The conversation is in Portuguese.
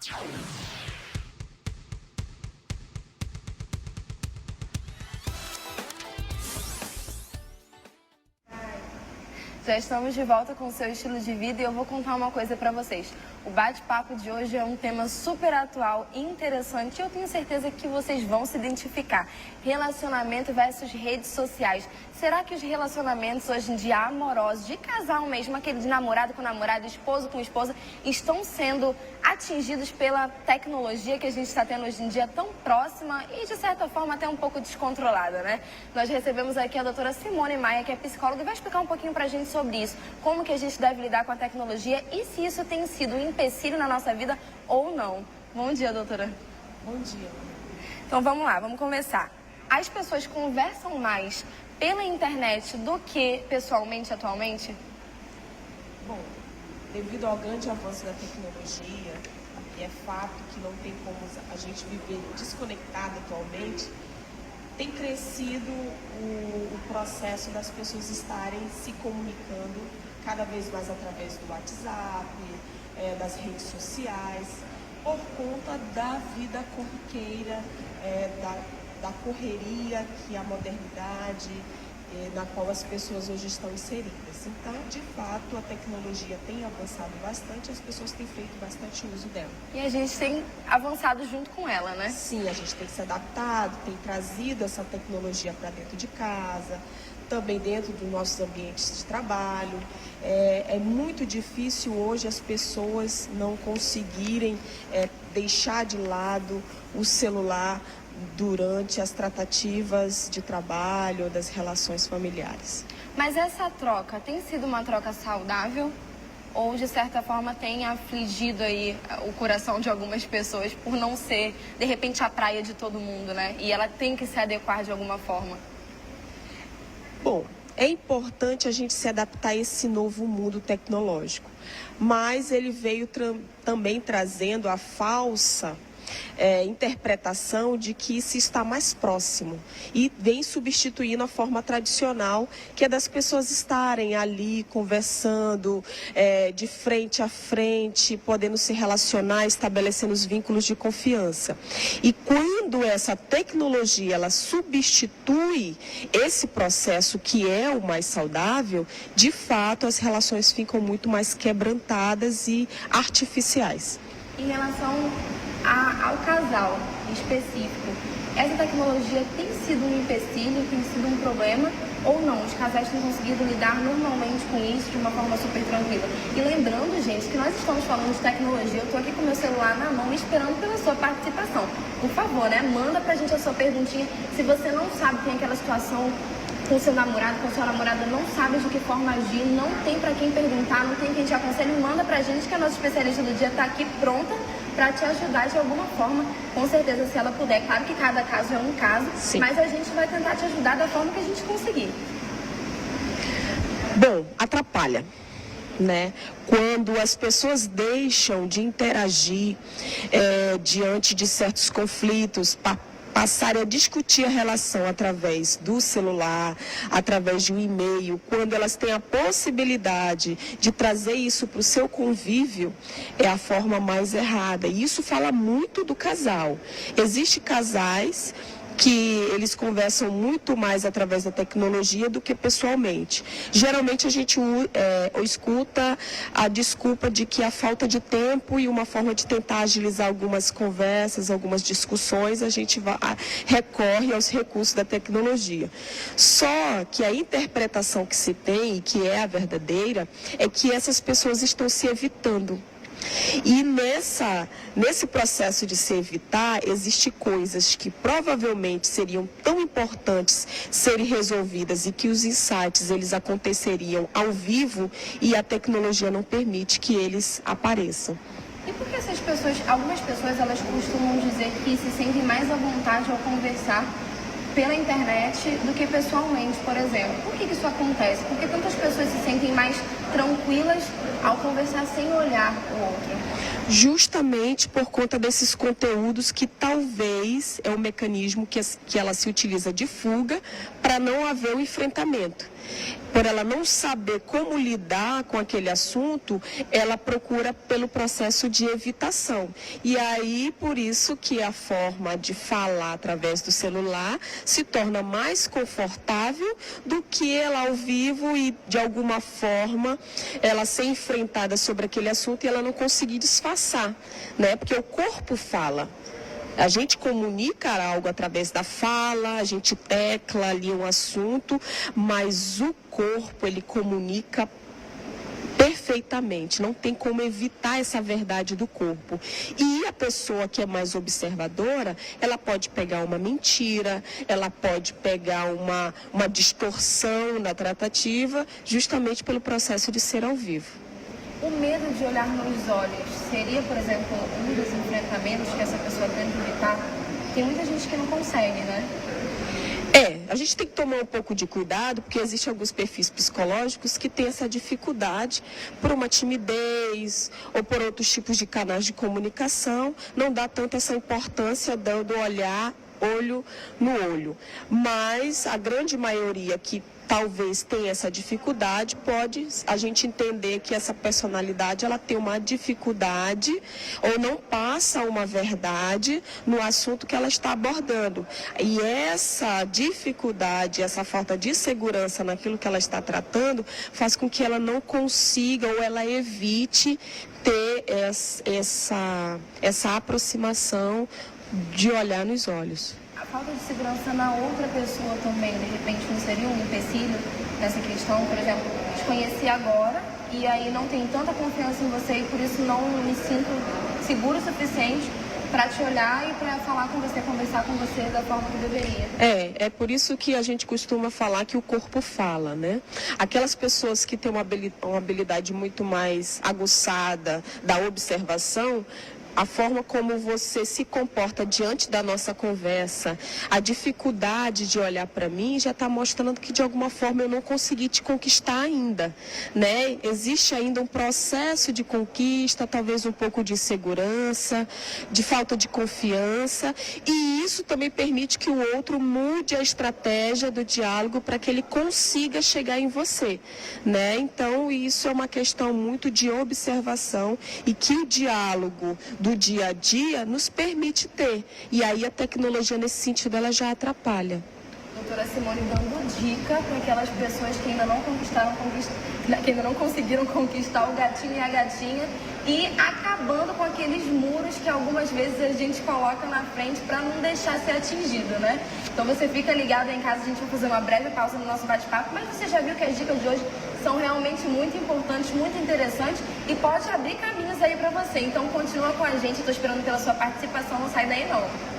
Já estamos de volta com o seu estilo de vida e eu vou contar uma coisa pra vocês. O bate-papo de hoje é um tema super atual e interessante e eu tenho certeza que vocês vão se identificar. Relacionamento versus redes sociais. Será que os relacionamentos hoje em dia amorosos, de casal mesmo, aquele de namorado com namorado, esposo com esposa, estão sendo atingidos pela tecnologia que a gente está tendo hoje em dia tão próxima e, de certa forma, até um pouco descontrolada, né? Nós recebemos aqui a doutora Simone Maia, que é psicóloga, e vai explicar um pouquinho pra gente sobre isso, como que a gente deve lidar com a tecnologia e se isso tem sido um empecilho na nossa vida ou não. Bom dia, doutora. Bom dia. Então vamos lá, vamos começar. As pessoas conversam mais pela internet do que pessoalmente atualmente? Bom, devido ao grande avanço da tecnologia, e é fato que não tem como a gente viver desconectado atualmente, tem crescido o processo das pessoas estarem se comunicando cada vez mais através do WhatsApp, das redes sociais, por conta da vida corriqueira, da correria que a modernidade, na qual as pessoas hoje estão inseridas. Então, de fato, a tecnologia tem avançado bastante, as pessoas têm feito bastante uso dela. E a gente tem avançado junto com ela, né? Sim, a gente tem se adaptado, tem trazido essa tecnologia para dentro de casa, também dentro dos nossos ambientes de trabalho. É muito difícil hoje as pessoas não conseguirem deixar de lado o celular durante as tratativas de trabalho ou das relações familiares. Mas essa troca tem sido uma troca saudável? Ou, de certa forma, tem afligido aí o coração de algumas pessoas por não ser, de repente, a praia de todo mundo, né? E ela tem que se adequar de alguma forma. Bom, é importante a gente se adaptar a esse novo mundo tecnológico, mas ele veio também trazendo a falsa interpretação de que se está mais próximo e vem substituindo a forma tradicional, que é das pessoas estarem ali conversando de frente a frente, podendo se relacionar, estabelecendo os vínculos de confiança. E quando essa tecnologia ela substitui esse processo que é o mais saudável, de fato as relações ficam muito mais quebrantadas e artificiais. Em relação ao casal específico, essa tecnologia tem sido um empecilho, tem sido um problema ou não? Os casais têm conseguido lidar normalmente com isso de uma forma super tranquila. E lembrando, gente, que nós estamos falando de tecnologia, eu estou aqui com o meu celular na mão esperando pela sua participação. Por favor, né? Manda pra gente a sua perguntinha. Se você não sabe, tem aquela situação com seu namorado, com sua namorada, não sabe de que forma agir, não tem pra quem perguntar, não tem quem te aconselhe, manda pra gente que a nossa especialista do dia tá aqui pronta para te ajudar de alguma forma, com certeza, se ela puder. Claro que cada caso é um caso, sim, mas a gente vai tentar te ajudar da forma que a gente conseguir. Bom, atrapalha, né? Quando as pessoas deixam de interagir diante de certos conflitos, passarem a discutir a relação através do celular, através de um e-mail, quando elas têm a possibilidade de trazer isso para o seu convívio, é a forma mais errada. E isso fala muito do casal. Existem casais que eles conversam muito mais através da tecnologia do que pessoalmente. Geralmente a gente escuta a desculpa de que a falta de tempo e uma forma de tentar agilizar algumas conversas, algumas discussões, a gente recorre aos recursos da tecnologia. Só que a interpretação que se tem, e que é a verdadeira, é que essas pessoas estão se evitando. E nesse processo de se evitar, existem coisas que provavelmente seriam tão importantes serem resolvidas e que os insights eles aconteceriam ao vivo e a tecnologia não permite que eles apareçam. E por que essas pessoas, algumas pessoas, elas costumam dizer que se sentem mais à vontade ao conversar pela internet do que pessoalmente, por exemplo? Por que isso acontece? Por que tantas pessoas se sentem mais tranquilas ao conversar sem olhar o outro? Justamente por conta desses conteúdos que talvez é um mecanismo que ela se utiliza de fuga para não haver o enfrentamento. por ela não saber como lidar com aquele assunto, ela procura pelo processo de evitação. E aí, por isso que a forma de falar através do celular se torna mais confortável do que ela ao vivo e, de alguma forma, ela ser enfrentada sobre aquele assunto e ela não conseguir disfarçar, né? Porque o corpo fala. A gente comunica algo através da fala, a gente tecla ali um assunto, mas o corpo, ele comunica perfeitamente, não tem como evitar essa verdade do corpo. E a pessoa que é mais observadora, ela pode pegar uma mentira, ela pode pegar uma distorção na tratativa, justamente pelo processo de ser ao vivo. O medo de olhar nos olhos seria, por exemplo, um dos enfrentamentos que essa pessoa tenta evitar? Tem muita gente que não consegue, né? A gente tem que tomar um pouco de cuidado, porque existem alguns perfis psicológicos que têm essa dificuldade por uma timidez ou por outros tipos de canais de comunicação, não dá tanto essa importância do olhar olho no olho. Mas a grande maioria que talvez tenha essa dificuldade, pode a gente entender que essa personalidade ela tem uma dificuldade ou não passa uma verdade no assunto que ela está abordando. E essa dificuldade, essa falta de segurança naquilo que ela está tratando, faz com que ela não consiga ou ela evite ter essa aproximação de olhar nos olhos. A falta de segurança na outra pessoa também, de repente, não seria um empecilho nessa questão? Por exemplo, te conheci agora e aí não tenho tanta confiança em você e por isso não me sinto seguro o suficiente para te olhar e para falar com você, conversar com você da forma que deveria. É por isso que a gente costuma falar que o corpo fala, né? Aquelas pessoas que têm uma habilidade muito mais aguçada da observação, a forma como você se comporta diante da nossa conversa, a dificuldade de olhar para mim já está mostrando que de alguma forma eu não consegui te conquistar ainda, né? Existe ainda um processo de conquista, talvez um pouco de insegurança, de falta de confiança, e isso também permite que o outro mude a estratégia do diálogo para que ele consiga chegar em você, né? Então isso é uma questão muito de observação e que o diálogo do dia a dia nos permite ter. E aí a tecnologia nesse sentido ela já atrapalha. Doutora Simone dando dica para aquelas pessoas que ainda não que ainda não conseguiram conquistar o gatinho e a gatinha e acabando com aqueles muros que algumas vezes a gente coloca na frente para não deixar ser atingido, né? Então você fica ligado aí em casa, a gente vai fazer uma breve pausa no nosso bate-papo, mas você já viu que as dicas de hoje são realmente muito importantes, muito interessantes e pode abrir caminhos aí para você. Então continua com a gente, eu tô esperando pela sua participação, não sai daí não.